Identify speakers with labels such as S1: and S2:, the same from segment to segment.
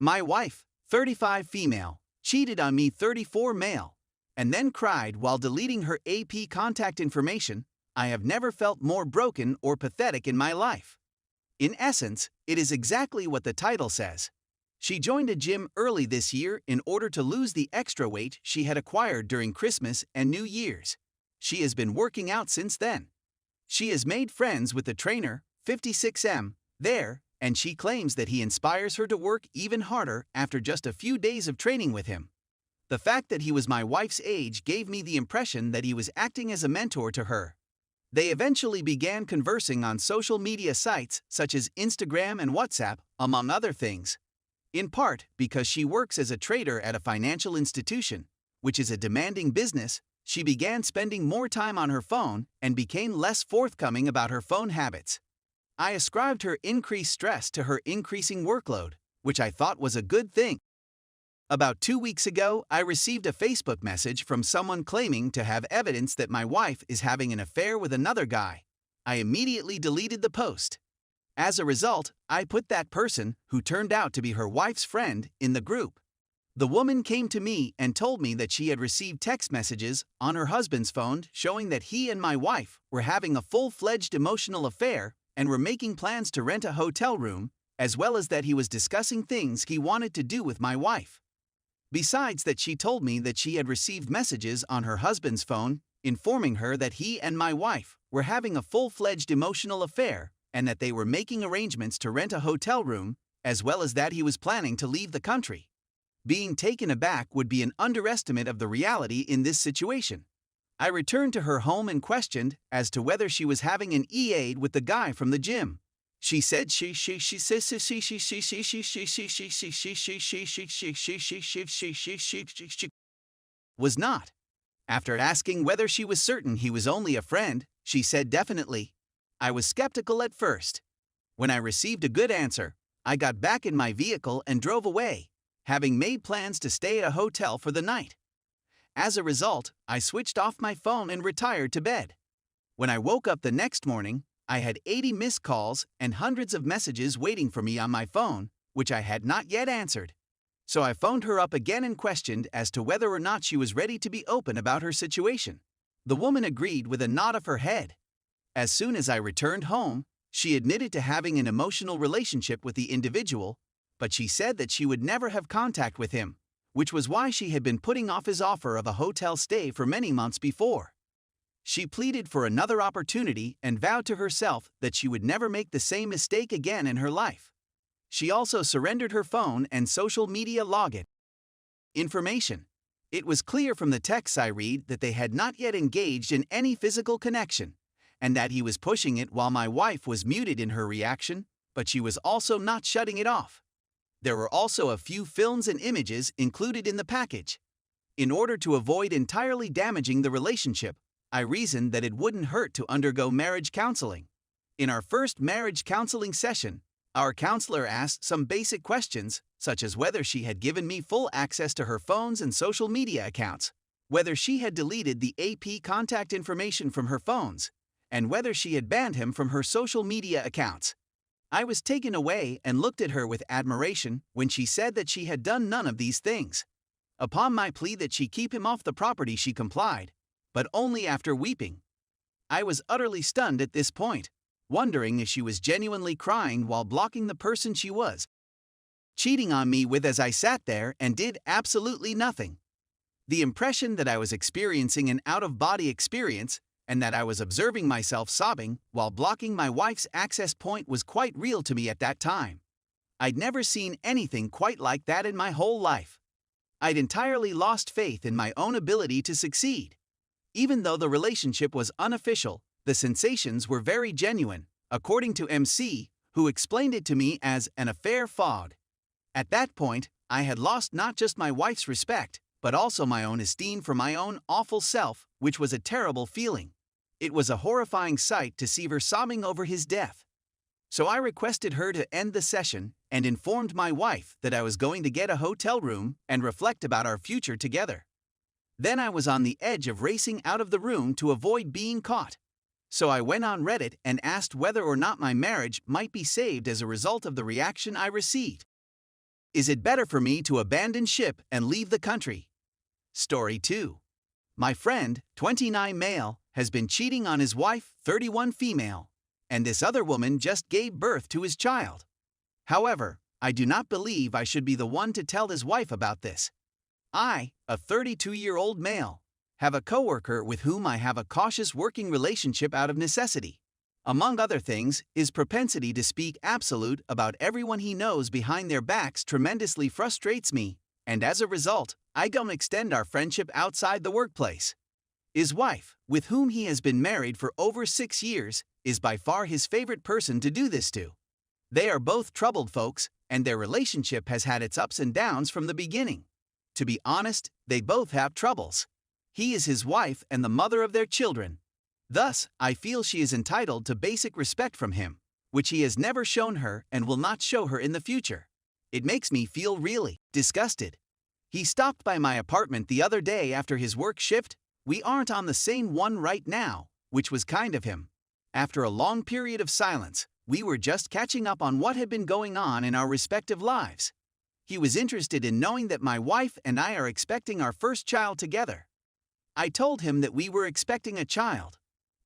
S1: My wife, 35 female, cheated on me 34 male, and then cried while deleting her AP contact information. I have never felt more broken or pathetic in my life. In essence, it is exactly what the title says. She joined a gym early this year in order to lose the extra weight she had acquired during Christmas and New Year's. She has been working out since then. She has made friends with the trainer, 56M, there, and she claims that he inspires her to work even harder after just a few days of training with him. The fact that he was my wife's age gave me the impression that he was acting as a mentor to her. They eventually began conversing on social media sites such as Instagram and WhatsApp, among other things. In part because she works as a trader at a financial institution, which is a demanding business, she began spending more time on her phone and became less forthcoming about her phone habits. I ascribed her increased stress to her increasing workload, which I thought was a good thing. About 2 weeks ago, I received a Facebook message from someone claiming to have evidence that my wife is having an affair with another guy. I immediately deleted the post. As a result, I put that person, who turned out to be her wife's friend, in the group. The woman came to me and told me that she had received text messages on her husband's phone showing that he and my wife were having a full-fledged emotional affair and were making plans to rent a hotel room, as well as that he was discussing things he wanted to do with my wife. Besides that, she told me that she had received messages on her husband's phone informing her that he and my wife were having a full-fledged emotional affair and that they were making arrangements to rent a hotel room, as well as that he was planning to leave the country. Being taken aback would be an underestimate of the reality in this situation. I returned to her home and questioned as to whether she was having an EA with the guy from the gym. She said she was not. After asking whether she was certain he was only a friend, she said definitely. I was skeptical at first. When I received a good answer, I got back in my vehicle and drove away, having made plans to stay at a hotel for the night. As a result, I switched off my phone and retired to bed. When I woke up the next morning, I had 80 missed calls and hundreds of messages waiting for me on my phone, which I had not yet answered. So I phoned her up again and questioned as to whether or not she was ready to be open about her situation. The woman agreed with a nod of her head. As soon as I returned home, she admitted to having an emotional relationship with the individual, but she said that she would never have contact with him, which was why she had been putting off his offer of a hotel stay for many months before. She pleaded for another opportunity and vowed to herself that she would never make the same mistake again in her life. She also surrendered her phone and social media login information. It was clear from the texts I read that they had not yet engaged in any physical connection, and that he was pushing it while my wife was muted in her reaction, but she was also not shutting it off. There were also a few films and images included in the package. In order to avoid entirely damaging the relationship, I reasoned that it wouldn't hurt to undergo marriage counseling. In our first marriage counseling session, our counselor asked some basic questions, such as whether she had given me full access to her phones and social media accounts, whether she had deleted the AP contact information from her phones, and whether she had banned him from her social media accounts. I was taken away and looked at her with admiration when she said that she had done none of these things. Upon my plea that she keep him off the property, she complied, but only after weeping. I was utterly stunned at this point, wondering if she was genuinely crying while blocking the person she was cheating on me with as I sat there and did absolutely nothing. The impression that I was experiencing an out-of-body experience and that I was observing myself sobbing while blocking my wife's access point was quite real to me at that time. I'd never seen anything quite like that in my whole life. I'd entirely lost faith in my own ability to succeed. Even though the relationship was unofficial, the sensations were very genuine, according to MC, who explained it to me as an affair fog. At that point, I had lost not just my wife's respect, but also my own esteem for my own awful self, which was a terrible feeling. It was a horrifying sight to see her sobbing over his death. So I requested her to end the session and informed my wife that I was going to get a hotel room and reflect about our future together. Then I was on the edge of racing out of the room to avoid being caught. So I went on Reddit and asked whether or not my marriage might be saved as a result of the reaction I received. Is it better for me to abandon ship and leave the country? Story 2. My friend, 29 male, has been cheating on his wife, 31 female, and this other woman just gave birth to his child. However, I do not believe I should be the one to tell his wife about this. I, a 32-year-old male, have a coworker with whom I have a cautious working relationship out of necessity. Among other things, his propensity to speak absolute about everyone he knows behind their backs tremendously frustrates me, and as a result, I don't extend our friendship outside the workplace. His wife, with whom he has been married for over 6 years, is by far his favorite person to do this to. They are both troubled folks, and their relationship has had its ups and downs from the beginning. To be honest, they both have troubles. He is his wife and the mother of their children. Thus, I feel she is entitled to basic respect from him, which he has never shown her and will not show her in the future. It makes me feel really disgusted. He stopped by my apartment the other day after his work shift. We aren't on the same one right now, which was kind of him. After a long period of silence, we were just catching up on what had been going on in our respective lives. He was interested in knowing that my wife and I are expecting our first child together. I told him that we were expecting a child.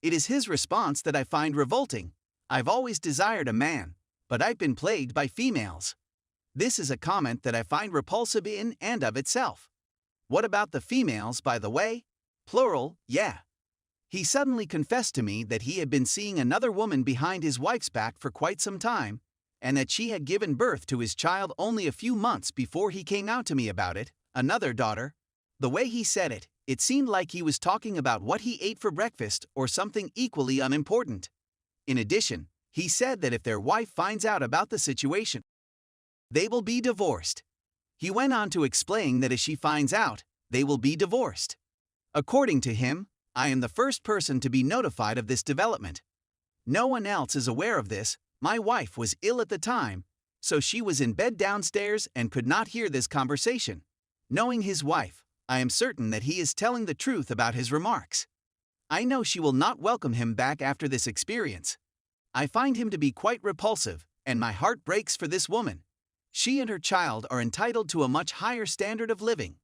S1: It is his response that I find revolting. I've always desired a man, but I've been plagued by females. This is a comment that I find repulsive in and of itself. What about the females, by the way? Plural, yeah. He suddenly confessed to me that he had been seeing another woman behind his wife's back for quite some time, and that she had given birth to his child only a few months before he came out to me about it, another daughter. The way he said it, it seemed like he was talking about what he ate for breakfast or something equally unimportant. In addition, he said that if their wife finds out about the situation, they will be divorced. He went on to explain that if she finds out, they will be divorced. According to him, I am the first person to be notified of this development. No one else is aware of this. My wife was ill at the time, so she was in bed downstairs and could not hear this conversation. Knowing his wife, I am certain that he is telling the truth about his remarks. I know she will not welcome him back after this experience. I find him to be quite repulsive, and my heart breaks for this woman. She and her child are entitled to a much higher standard of living.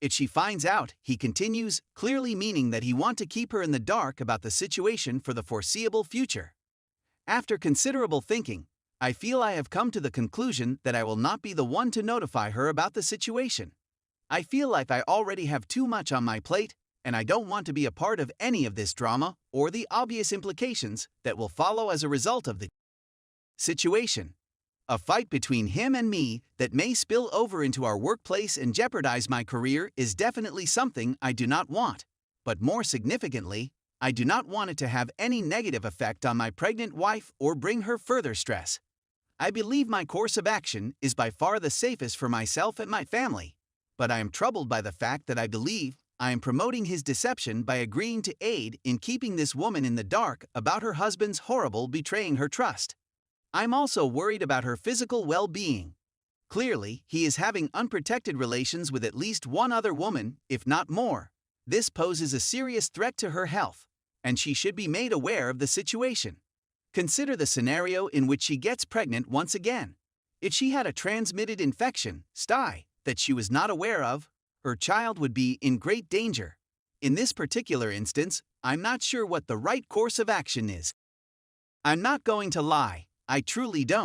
S1: If she finds out, he continues, clearly meaning that he wants to keep her in the dark about the situation for the foreseeable future. After considerable thinking, I feel I have come to the conclusion that I will not be the one to notify her about the situation. I feel like I already have too much on my plate, and I don't want to be a part of any of this drama or the obvious implications that will follow as a result of the situation. A fight between him and me that may spill over into our workplace and jeopardize my career is definitely something I do not want. But more significantly, I do not want it to have any negative effect on my pregnant wife or bring her further stress. I believe my course of action is by far the safest for myself and my family, but I am troubled by the fact that I believe I am promoting his deception by agreeing to aid in keeping this woman in the dark about her husband's horrible betraying her trust. I'm also worried about her physical well-being. Clearly, he is having unprotected relations with at least one other woman, if not more. This poses a serious threat to her health, and she should be made aware of the situation. Consider the scenario in which she gets pregnant once again. If she had a transmitted infection, STI, that she was not aware of, her child would be in great danger. In this particular instance, I'm not sure what the right course of action is. I'm not going to lie. I truly don't.